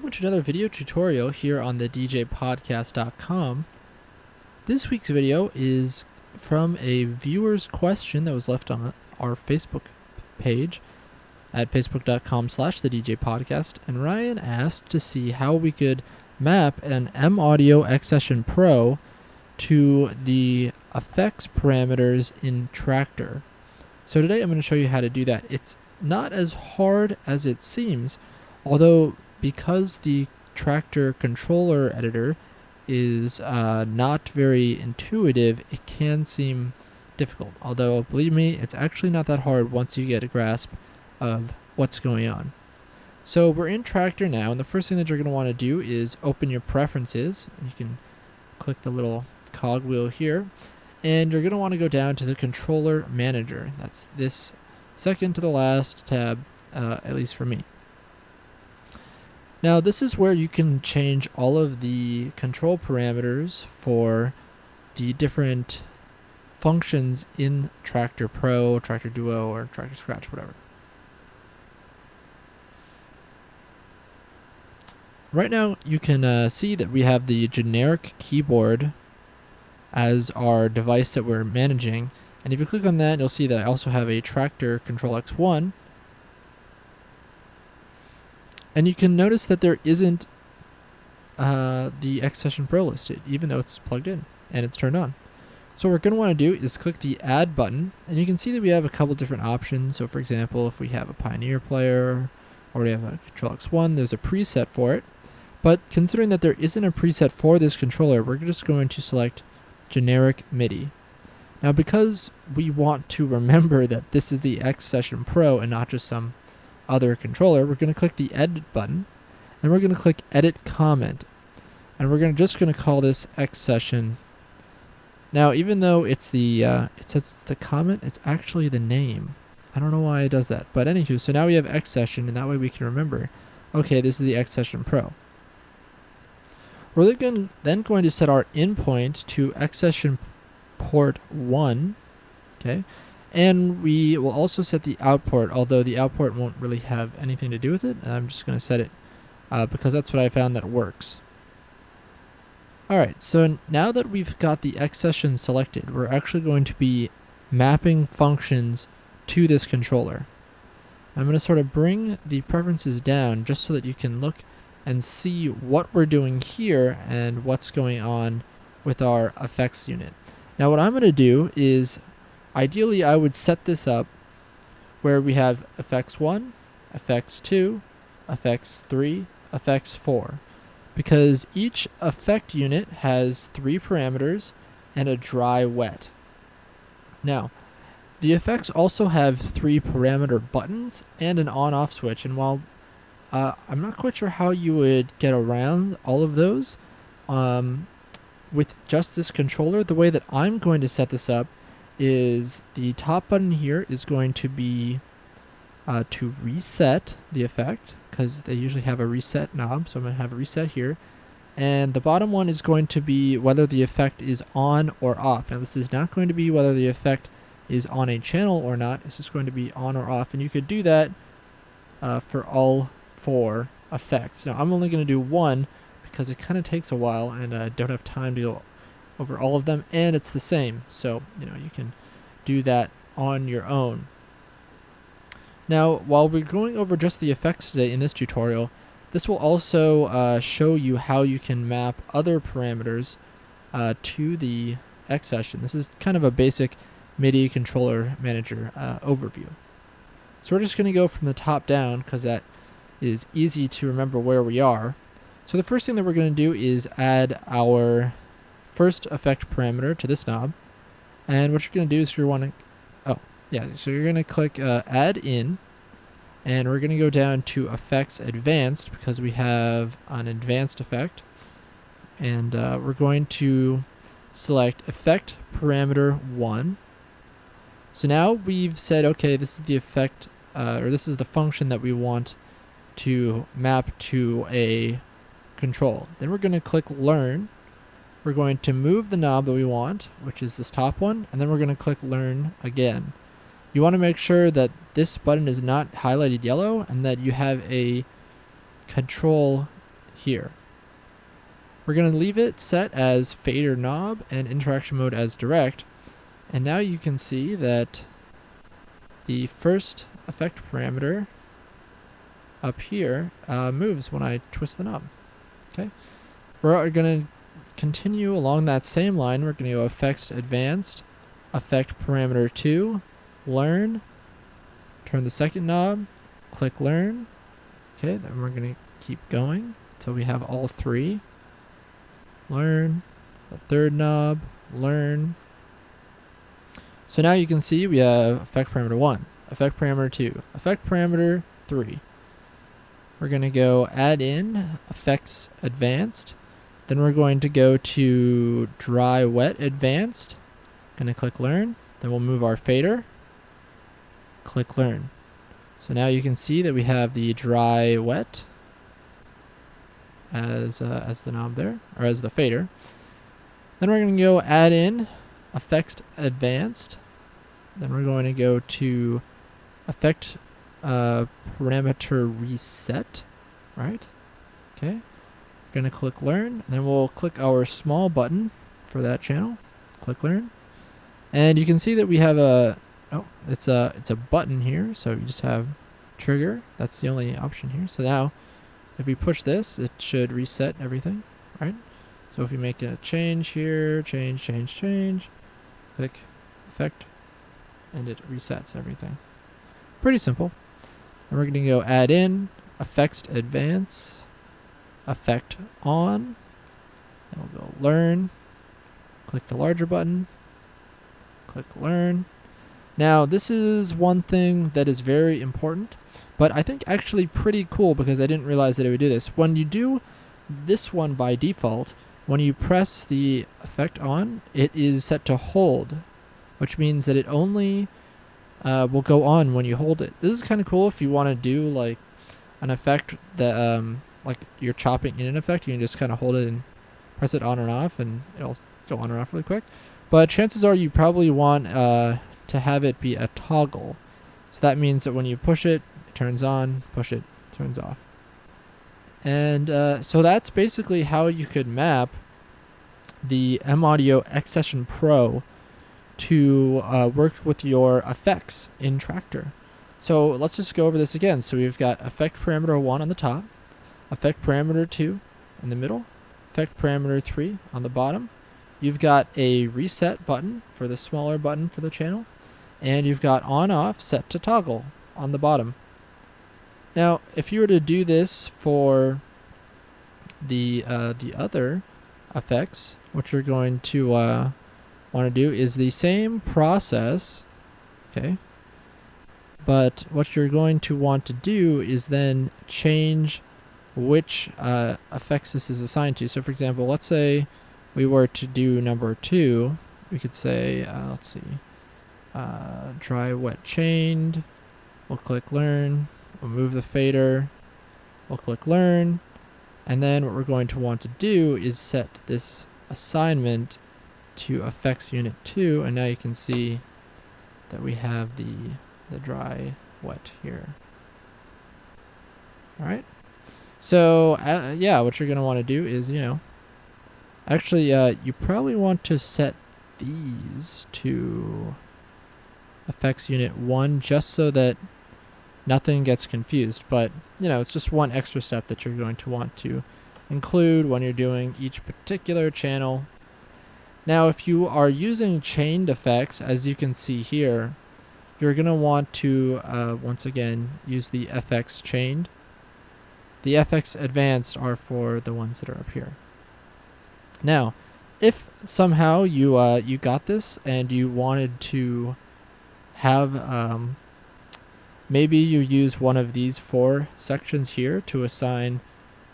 welcome to another video tutorial here on the djpodcast.com. This week's video is from a viewer's question that was left on our Facebook page at facebook.com/thedjpodcast, and Ryan asked to see how we could map an M-Audio X-Session Pro to the effects parameters in Traktor. So today I'm going to show you how to do that. It's not as hard as it seems, although because the Traktor controller editor is not very intuitive, it can seem difficult. Although, believe me, it's actually not that hard once you get a grasp of what's going on. So we're in Traktor now, and the first thing that you're going to want to do is open your preferences. You can click the little cogwheel here, and you're going to want to go down to the controller manager. That's this second to the last tab, at least for me. Now this is where you can change all of the control parameters for the different functions in Traktor Pro, Traktor Duo, or Traktor Scratch, whatever. Right now you can see that we have the generic keyboard as our device that we're managing, and if you click on that, you'll see that I also have a Traktor Control X1. And you can notice that there isn't the X-Session Pro listed, even though it's plugged in and it's turned on. So what we're going to want to do is click the Add button, and you can see that we have a couple different options. So for example, if we have a Pioneer player, or we have a Control X1, there's a preset for it. But considering that there isn't a preset for this controller, we're just going to select Generic MIDI. Now because we want to remember that this is the X-Session Pro and not just some other controller, we're going to click the Edit button, and we're going to click Edit Comment, and we're just going to call this X-Session. Now, even though it's the it says it's the comment, it's actually the name. I don't know why it does that, but anywho, so now we have X-Session, and that way we can remember, okay, this is the X-Session Pro. We're then going to set our in-point to X-Session port 1, okay? And we will also set the output, although the output won't really have anything to do with it. I'm just going to set it because that's what I found that works. Alright, so now that we've got the X-Session selected, we're actually going to be mapping functions to this controller. I'm going to sort of bring the preferences down just so that you can look and see what we're doing here and what's going on with our effects unit. Now what I'm going to do is, ideally, I would set this up where we have effects 1, effects 2, effects 3, effects 4, because each effect unit has 3 parameters and a dry wet. Now, the effects also have 3 parameter buttons and an on-off switch, and while I'm not quite sure how you would get around all of those with just this controller, the way that I'm going to set this up is the top button here is going to be to reset the effect, because they usually have a reset knob, so I'm going to have a reset here. And the bottom one is going to be whether the effect is on or off. Now this is not going to be whether the effect is on a channel or not, it's just going to be on or off, and you could do that for all 4 effects. Now I'm only going to do 1 because it kind of takes a while and I don't have time to go over all of them, and it's the same, so you can do that on your own. Now while we're going over just the effects today in this tutorial, this will also show you how you can map other parameters to the X-Session. This is kind of a basic MIDI controller manager overview. So we're just going to go from the top down because that is easy to remember where we are. So the first thing that we're going to do is add our first effect parameter to this knob, and what you're going to do is so you're going to click Add In, and we're going to go down to Effects Advanced because we have an advanced effect, and we're going to select Effect Parameter 1. So now we've said, okay, this is the effect, or this is the function that we want to map to a control. Then we're going to click Learn. We're going to move the knob that we want, which is this top one, and then we're going to click Learn again. You want to make sure that this button is not highlighted yellow and that you have a control here. We're going to leave it set as fader knob and interaction mode as direct. And now you can see that the first effect parameter up here moves when I twist the knob. Okay. We're going to continue along that same line. We're going to go effects advanced, effect parameter 2, learn, turn the second knob, click learn. Okay, then we're going to keep going until we have all three. Learn, the third knob, learn. So now you can see we have effect parameter 1, effect parameter 2, effect parameter 3. We're going to go add in effects advanced. Then we're going to go to dry wet advanced. Going to click learn. Then we'll move our fader. Click learn. So now you can see that we have the dry wet as the knob there, or as the fader. Then we're going to go add in effects advanced. Then we're going to go to effect parameter reset, right? Okay. We're going to click learn, and then we'll click our small button for that channel. Click learn. And you can see that we have it's a button here, so you just have trigger. That's the only option here. So now if we push this, it should reset everything, right? So if we make a change here, change, click effect, and it resets everything. Pretty simple. And we're going to go add in effects advance, effect on, and we'll go learn, click the larger button, click learn. Now this is one thing that is very important, but I think actually pretty cool because I didn't realize that it would do this. When you do this one by default, when you press the effect on, it is set to hold, which means that it only will go on when you hold it. This is kind of cool if you want to do like an effect that like you're chopping in an effect. You can just kind of hold it and press it on and off, and it'll go on and off really quick. But chances are you probably want to have it be a toggle. So that means that when you push it, it turns on, push it, turns off. And so that's basically how you could map the M-Audio X-Session Pro to work with your effects in Traktor. So let's just go over this again. So we've got effect parameter 1 on the top, effect parameter 2 in the middle, effect parameter 3 on the bottom. You've got a reset button for the smaller button for the channel, and you've got on-off set to toggle on the bottom. Now, if you were to do this for the other effects, what you're going to want to do is the same process, okay? But what you're going to want to do is then change which effects this is assigned to. So, for example, let's say we were to do number 2, we could say, let's see, dry wet chained. We'll click learn. We'll move the fader. We'll click learn. And then what we're going to want to do is set this assignment to effects unit 2. And now you can see that we have the dry wet here. All right. So yeah, what you're going to want to do is, actually you probably want to set these to effects unit 1 just so that nothing gets confused. But it's just one extra step that you're going to want to include when you're doing each particular channel. Now if you are using chained effects, as you can see here, you're going to want to once again use the FX chained. The FX advanced are for the ones that are up here. Now if somehow you got this and you wanted to have maybe you use one of these 4 sections here to assign,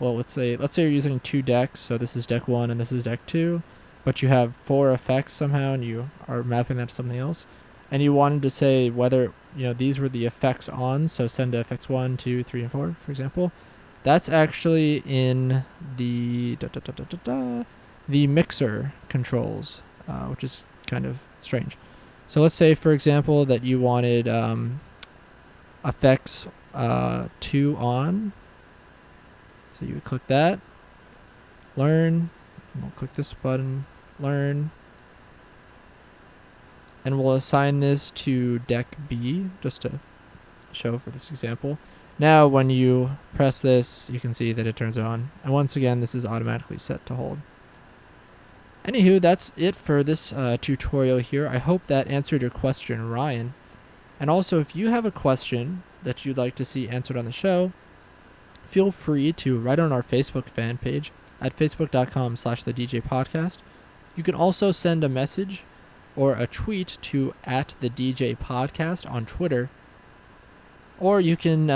well, let's say you're using 2 decks, so this is deck 1 and this is deck 2, but you have 4 effects somehow and you are mapping that to something else, and you wanted to say whether these were the effects on, so send to effects 1, 2, 3, and 4, for example. That's actually in the the mixer controls, which is kind of strange. So let's say, for example, that you wanted effects 2 on. So you would click that, learn. We'll click this button, learn. And we'll assign this to deck B, just to show for this example. Now when you press this, you can see that it turns on. And once again, this is automatically set to hold. Anywho, that's it for this tutorial here. I hope that answered your question, Ryan. And also, if you have a question that you'd like to see answered on the show, feel free to write on our Facebook fan page at facebook.com/thedjpodcast. You can also send a message or a tweet to @thedjpodcast on Twitter. Or you can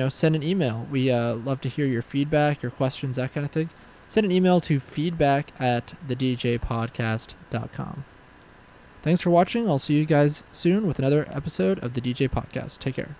send an email. We love to hear your feedback, your questions, that kind of thing. Send an email to feedback@thedjpodcast.com. Thanks for watching. I'll see you guys soon with another episode of the DJ Podcast. Take care.